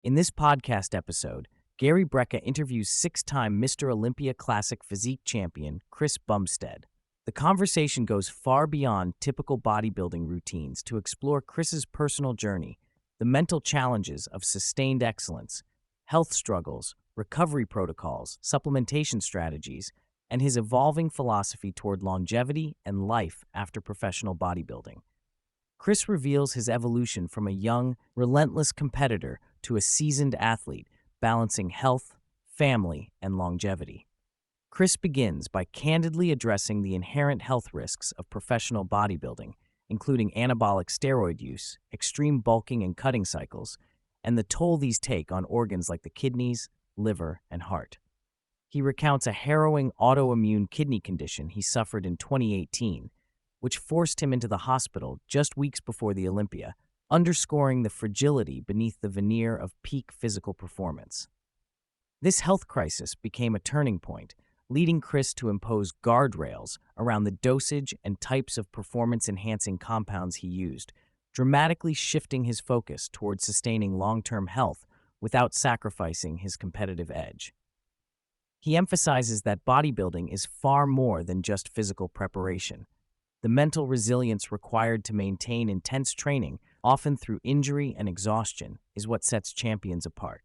In this podcast episode, Gary Brecka interviews six-time Mr. Olympia Classic Physique champion Chris Bumstead. The conversation goes far beyond typical bodybuilding routines to explore Chris's personal journey, the mental challenges of sustained excellence, health struggles, recovery protocols, supplementation strategies, and his evolving philosophy toward longevity and life after professional bodybuilding. Chris reveals his evolution from a young, relentless competitor to a seasoned athlete, balancing health, family, and longevity. Chris begins by candidly addressing the inherent health risks of professional bodybuilding, including anabolic steroid use, extreme bulking and cutting cycles, and the toll these take on organs like the kidneys, liver, and heart. He recounts a harrowing autoimmune kidney condition he suffered in 2018, which forced him into the hospital just weeks before the Olympia, underscoring the fragility beneath the veneer of peak physical performance. This health crisis became a turning point, leading Chris to impose guardrails around the dosage and types of performance-enhancing compounds he used, dramatically shifting his focus towards sustaining long-term health without sacrificing his competitive edge. He emphasizes that bodybuilding is far more than just physical preparation. The mental resilience required to maintain intense training, often through injury and exhaustion, is what sets champions apart.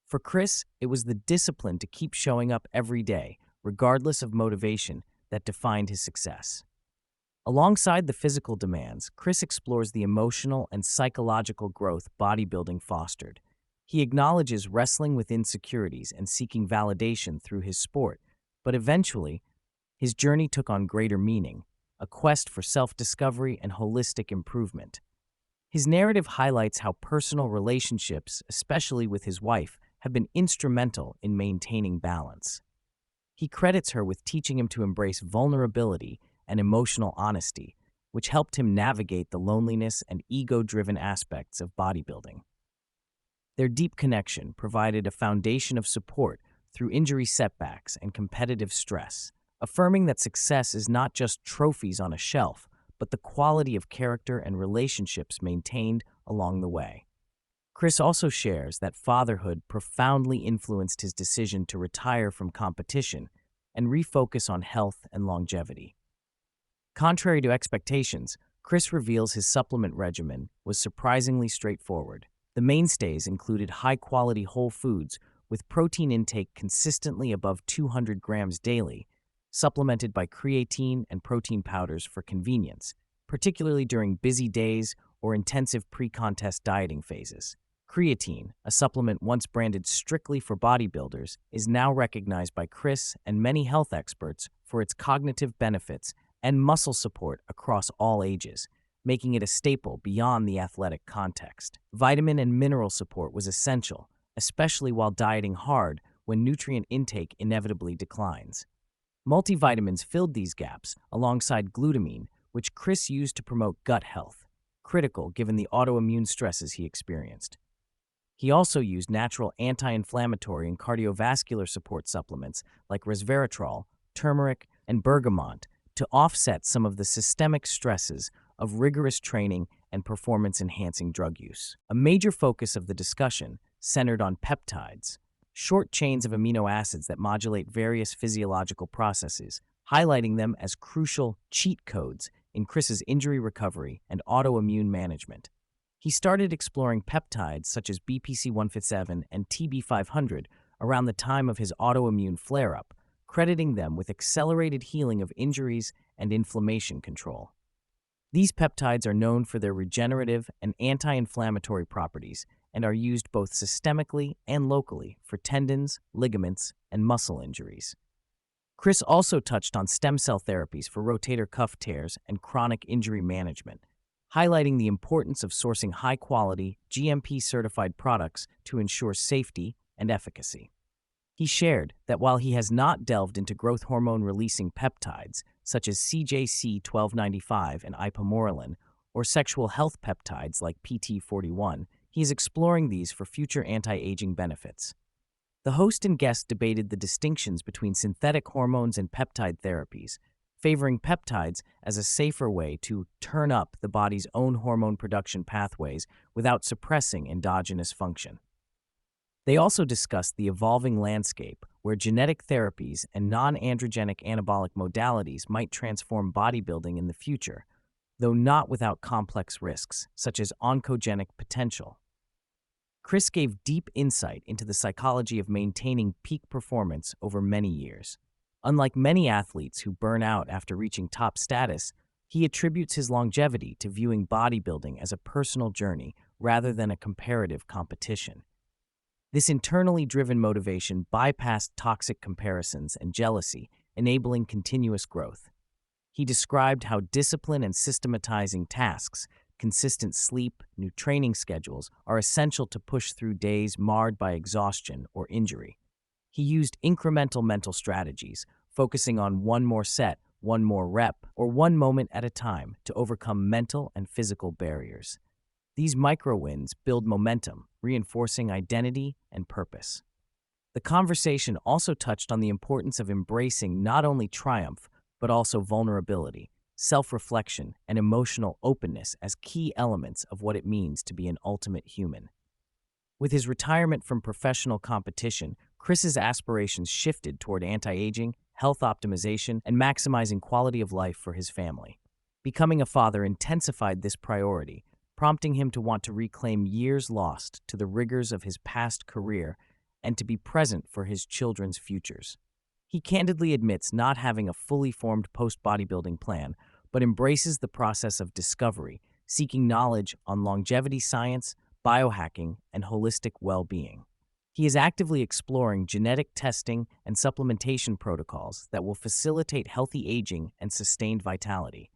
For Chris, it was the discipline to keep showing up every day, regardless of motivation, that defined his success. Alongside the physical demands, Chris explores the emotional and psychological growth bodybuilding fostered. He acknowledges wrestling with insecurities and seeking validation through his sport, but eventually, his journey took on greater meaning, a quest for self-discovery and holistic improvement. His narrative highlights how personal relationships, especially with his wife, have been instrumental in maintaining balance. He credits her with teaching him to embrace vulnerability and emotional honesty, which helped him navigate the loneliness and ego-driven aspects of bodybuilding. Their deep connection provided a foundation of support through injury setbacks and competitive stress, affirming that success is not just trophies on a shelf, but the quality of character and relationships maintained along the way. Chris also shares that fatherhood profoundly influenced his decision to retire from competition and refocus on health and longevity. Contrary to expectations, Chris reveals his supplement regimen was surprisingly straightforward. The mainstays included high-quality whole foods with protein intake consistently above 200 grams daily, supplemented by creatine and protein powders for convenience, particularly during busy days or intensive pre-contest dieting phases. Creatine, a supplement once branded strictly for bodybuilders, is now recognized by Chris and many health experts for its cognitive benefits and muscle support across all ages, making it a staple beyond the athletic context. Vitamin and mineral support was essential, especially while dieting hard when nutrient intake inevitably declines. Multivitamins filled these gaps alongside glutamine, which Chris used to promote gut health, critical given the autoimmune stresses he experienced. He also used natural anti-inflammatory and cardiovascular support supplements like resveratrol, turmeric, and bergamot to offset some of the systemic stresses of rigorous training and performance-enhancing drug use. A major focus of the discussion centered on peptides, short chains of amino acids that modulate various physiological processes, highlighting them as crucial cheat codes in Chris's injury recovery and autoimmune management. He started exploring peptides such as BPC-157 and TB500 around the time of his autoimmune flare-up, crediting them with accelerated healing of injuries and inflammation control. These peptides are known for their regenerative and anti-inflammatory properties and are used both systemically and locally for tendons, ligaments, and muscle injuries. Chris also touched on stem cell therapies for rotator cuff tears and chronic injury management, highlighting the importance of sourcing high-quality, GMP-certified products to ensure safety and efficacy. He shared that while he has not delved into growth hormone-releasing peptides, such as CJC-1295 and ipamorelin, or sexual health peptides like PT41, he is exploring these for future anti-aging benefits. The host and guest debated the distinctions between synthetic hormones and peptide therapies, favoring peptides as a safer way to turn up the body's own hormone production pathways without suppressing endogenous function. They also discussed the evolving landscape where genetic therapies and non-androgenic anabolic modalities might transform bodybuilding in the future, though not without complex risks, such as oncogenic potential. Chris gave deep insight into the psychology of maintaining peak performance over many years. Unlike many athletes who burn out after reaching top status, he attributes his longevity to viewing bodybuilding as a personal journey rather than a comparative competition. This internally driven motivation bypassed toxic comparisons and jealousy, enabling continuous growth. He described how discipline and systematizing tasks, consistent sleep, new training schedules are essential to push through days marred by exhaustion or injury. He used incremental mental strategies, focusing on one more set, one more rep, or one moment at a time to overcome mental and physical barriers. These micro-wins build momentum, reinforcing identity and purpose. The conversation also touched on the importance of embracing not only triumph, but also vulnerability, self-reflection, and emotional openness as key elements of what it means to be an ultimate human. With his retirement from professional competition, Chris's aspirations shifted toward anti-aging, health optimization, and maximizing quality of life for his family. Becoming a father intensified this priority, prompting him to want to reclaim years lost to the rigors of his past career and to be present for his children's futures. He candidly admits not having a fully formed post-bodybuilding plan, but embraces the process of discovery, seeking knowledge on longevity science, biohacking, and holistic well-being. He is actively exploring genetic testing and supplementation protocols that will facilitate healthy aging and sustained vitality.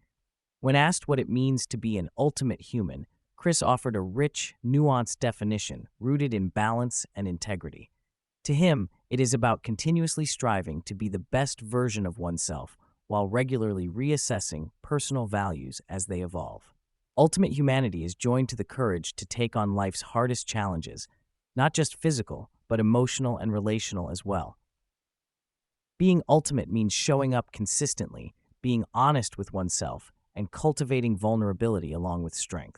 When asked what it means to be an ultimate human, Chris offered a rich, nuanced definition rooted in balance and integrity. To him, it is about continuously striving to be the best version of oneself while regularly reassessing personal values as they evolve. Ultimate humanity is joined to the courage to take on life's hardest challenges, not just physical, but emotional and relational as well. Being ultimate means showing up consistently, being honest with oneself, and cultivating vulnerability along with strength.